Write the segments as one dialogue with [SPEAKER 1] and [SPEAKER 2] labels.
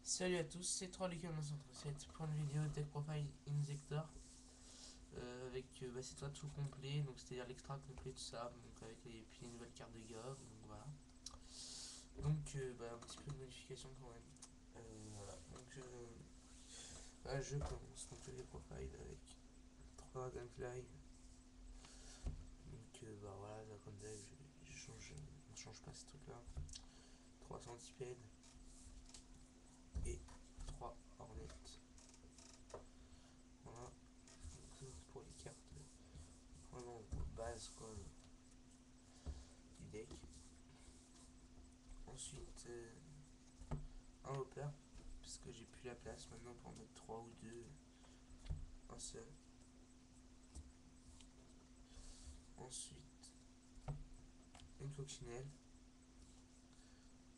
[SPEAKER 1] Salut à tous, c'est Trolley937 pour une vidéo Tech Profile Injector avec cette fois tout complet, donc c'est-à-dire l'extra complet de ça, donc avec puis les nouvelles cartes de Gov, donc voilà. Donc un petit peu de modification quand même. Voilà, donc je commence donc les profiles avec 3 Dragonfly. Donc voilà, là, comme d'hab, on change pas ce truc là. 3 Centipede et 3 Hornet. Voilà, donc, pour les cartes vraiment base quoi, du deck. Ensuite, un hopper, parce que j'ai plus la place maintenant pour en mettre 3 ou 2, un seul. Ensuite, une coccinelle.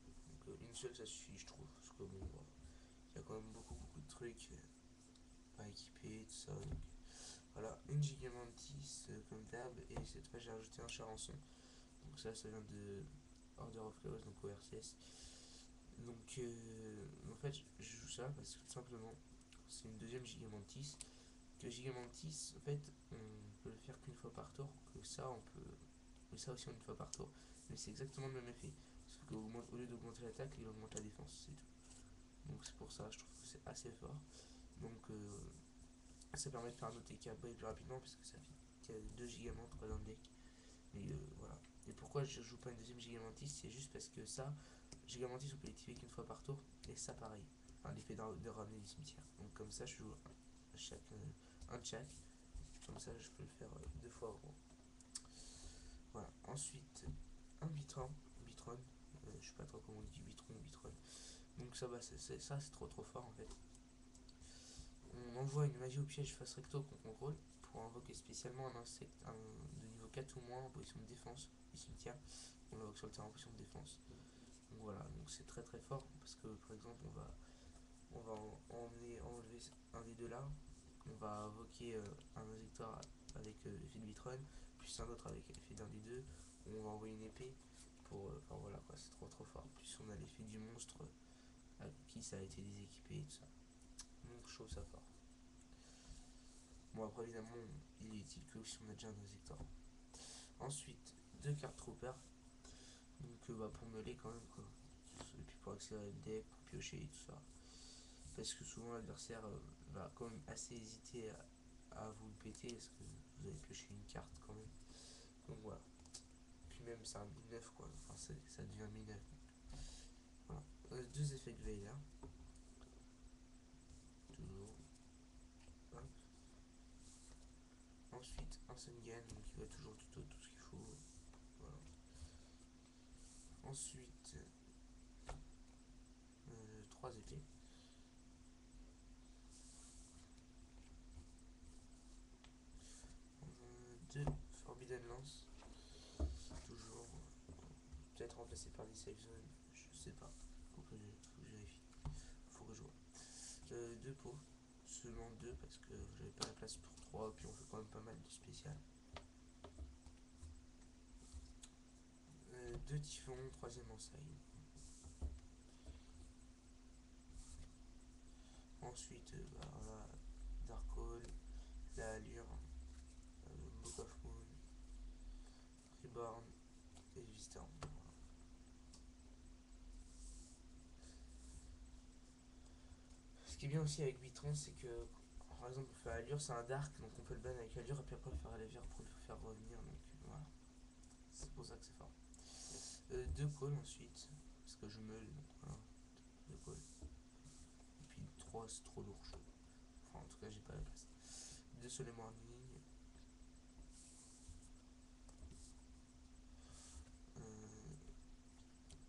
[SPEAKER 1] Donc, une seule ça suffit, je trouve, parce que bon, il y a quand même beaucoup de trucs à équiper, tout ça. Donc, voilà, une Gigamantis comme d'hab, et cette fois j'ai rajouté un charançon. Donc, ça vient de Order of Chaos, donc ORCS. Donc, en fait, je joue ça parce que tout simplement, c'est une deuxième Gigamantis. Que Gigamantis, en fait, on peut le faire qu'une fois par tour. Que ça, on peut. Mais ça aussi une fois par tour. Mais c'est exactement le même effet. Sauf qu'au lieu d'augmenter l'attaque, il augmente la défense, c'est tout. Donc c'est pour ça, je trouve que c'est assez fort. Donc ça permet de faire un autre TK plus rapidement parce que ça fait qu'il y a 2 gigamantes dans le deck. Mais voilà. Et pourquoi je joue pas une deuxième Gigamantis? C'est juste parce que ça, Gigamantis, on peut l'activer qu'une fois par tour. Et ça, pareil. Enfin, l'effet de ramener du cimetière. Donc, comme ça, je joue un de chaque. Comme ça, je peux le faire 2 fois en gros. Voilà. Ensuite, un Bitron. Bitron. Je sais pas trop comment on dit Bitron ou Bitron. Donc, ça, c'est trop fort en fait. On envoie une magie au piège face recto qu'on contrôle pour invoquer spécialement un insecte de niveau 4 ou moins en position de défense du cimetière. On l'invoque sur le terrain en position de défense. Donc voilà, donc c'est très fort parce que par exemple on va enlever un des deux là, on va invoquer un injecteur avec l'effet de Vitron, puis un autre avec l'effet d'un des deux, on va envoyer une épée pour. Enfin voilà quoi, c'est trop fort. Plus on a l'effet du monstre avec qui ça a été déséquipé et tout ça. Donc je trouve ça fort. Bon après évidemment il est utile que si on a déjà un injecteur. Ensuite, 2 cartes trooper. Donc pour meuler quand même quoi. Et puis pour accélérer le deck, pour piocher et tout ça. Parce que souvent l'adversaire va quand même assez hésiter à vous le péter parce que vous allez piocher une carte quand même. Donc voilà. Puis même c'est un 1009 quoi. Enfin ça devient un 1009. Voilà. 2 effets de veille là. Toujours. Hop. Ensuite un Sungan, donc il va toujours tout ce qu'il faut. Voilà. Ensuite 3 épées. 2 Forbidden Lance. Toujours. Peut-être remplacé par des safe zones. Je sais pas. Faut que je vérifie. Faut que je vois. 2 pots. Seulement 2 parce que j'avais pas la place pour 3. Puis on fait quand même pas mal de spécial. 2 typhons, 3ème en side. Ensuite, voilà, Dark Hole, la Allure, Book of Moon, Reborn et Vistorm. Voilà. Ce qui est bien aussi avec Bitron, c'est que par exemple, on fait Allure, c'est un Dark, donc on peut le ban avec Allure et puis après faire Allure pour le faire revenir. Donc voilà, c'est pour ça que c'est fort. 2 calls ensuite, parce que je meule, donc voilà, 2 calls. Et puis 3 c'est trop lourd, je trouve. Enfin, en tout cas, j'ai pas la place. 2 Soleil Morning,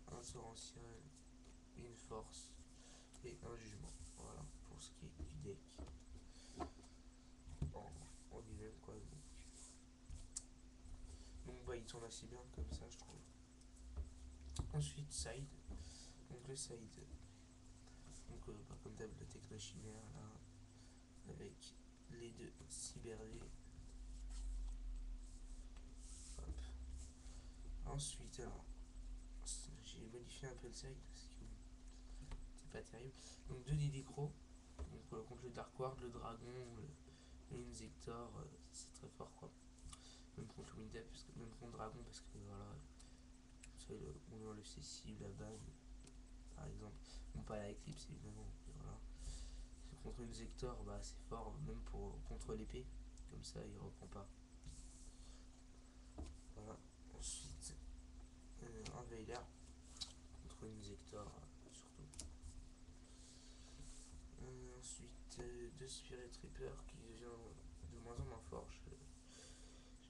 [SPEAKER 1] un torrentiel, une force et un jugement. Voilà, pour ce qui est du deck en lui-même, quoi. Donc il tourne assez bien comme ça, je trouve. Ensuite, side. Donc le side, donc comme d'hab, la techno chimère là, avec les 2 cyberlés. Hop. Ensuite, alors, j'ai modifié un peu le side parce que pas terrible. Donc 2 Didicro, donc contre le Dark Ward, le Dragon, le Inzektor, c'est très fort quoi. Même contre le Windep, même contre le Dragon, parce que voilà, ça, on enlève ses cibles, la ban, par exemple. Bon, pas la Eclipse évidemment, mais voilà. Contre une Zector, bah c'est fort, même contre l'épée, comme ça il reprend pas. Voilà. Ensuite, un Veiler contre une Zector, surtout. Ensuite, 2 Spirit Reaper qui devient de moins en moins fort, je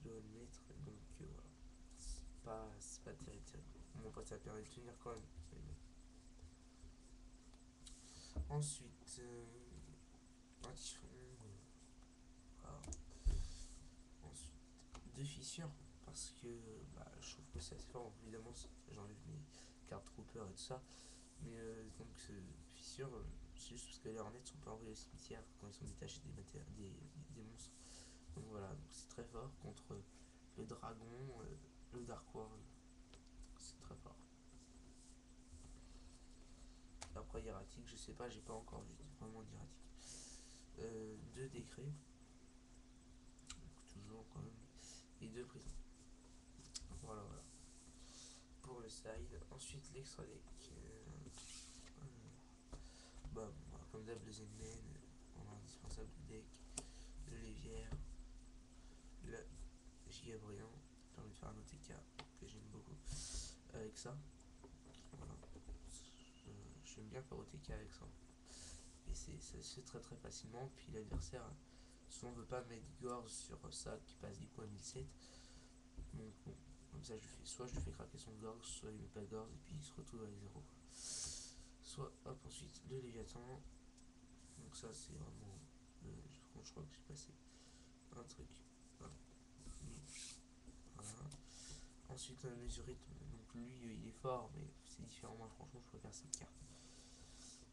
[SPEAKER 1] dois admettre. Donc voilà, c'est pas terrible, terrible. Bon, après ça permet de tenir quand même. Ensuite, un typhon. Voilà. Ensuite, 2 fissures. Parce que bah, je trouve que c'est assez fort. Donc, évidemment, j'enlève mes cartes trooper et tout ça. Mais donc, fissures, c'est juste parce que les hornets sont pas envoyés au cimetière quand ils sont détachés des monstres. Donc voilà, donc c'est très fort contre le dragon, le Dark World. C'est très fort. Après, hiératique, je sais pas, j'ai pas encore vu vraiment d'hiératique. 2 décrets. Toujours quand même. Et 2 prisons. Voilà, voilà. Pour le side. Ensuite, l'extra deck. Bah, comme d'hab, le Zenmen, en indispensable deck. Le Lévière. Le Gigabriand. J'ai envie de faire un OTK que j'aime beaucoup. Avec ça. Voilà. J'aime bien faire OTK avec ça. Et ça se fait très très facilement. Puis l'adversaire, souvent veut pas mettre Gorz sur ça qui passe du coup à 1007. Donc bon, comme ça soit je lui fais craquer son Gorz, soit il met pas Gorz et puis il se retrouve avec 0. Soit hop ensuite le Léviathan. Donc ça c'est vraiment. Je crois que j'ai passé un truc. Voilà. Voilà. Ensuite un Mesurite. Donc lui il est fort mais c'est différent. Moi franchement je préfère cette carte.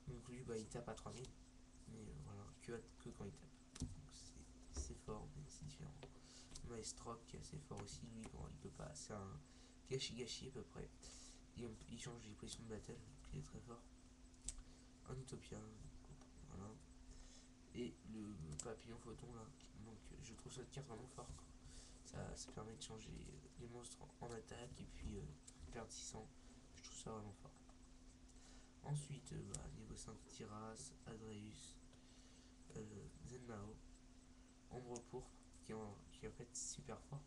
[SPEAKER 1] Donc lui bah il tape à 3000. Mais voilà, que quand il tape. C'est fort mais c'est différent. Maestroc qui est assez fort aussi, lui bon, il peut pas, c'est un gâchis à peu près. Il change les positions de battle, donc il est très fort. Un Utopia, voilà. Et le papillon photon là, donc je trouve cette carte vraiment forte. Ça permet de changer les monstres en attaque et puis perdre 600. Je trouve ça vraiment fort. Ensuite, niveau 5, Tiras, Adreus, Zenmao, Ombre Pourpre, qui est en fait super fort.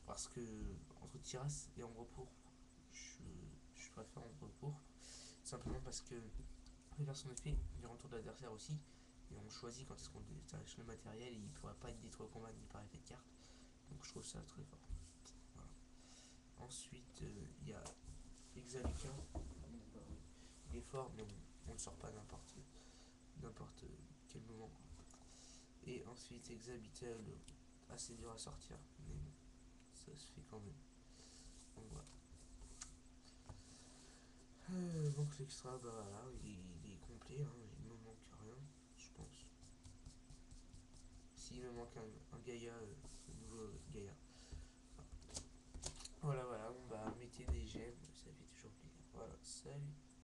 [SPEAKER 1] Parce que entre Tiras et Ombre Pourpre, je préfère Ombre Pourpre. Simplement parce que on peut faire son effet durant le tour de l'adversaire aussi. Et on choisit quand est-ce qu'on détache le matériel et il ne pourra pas être détruit au combat ni par effet de carte. Donc je trouve ça très fort. Voilà. Ensuite, il y a Exaluca. Il est fort, mais on ne le sort pas n'importe quel moment. Et ensuite, Exabitel, assez dur à sortir, mais bon, ça se fait quand même. Donc voilà. Donc l'extra, bah voilà, il est complet, hein, il me manque rien, je pense. S'il me manque un Gaïa, nouveau Gaïa. Voilà, voilà, on va mettez des j'aime, ça fait toujours plaisir. Voilà, salut.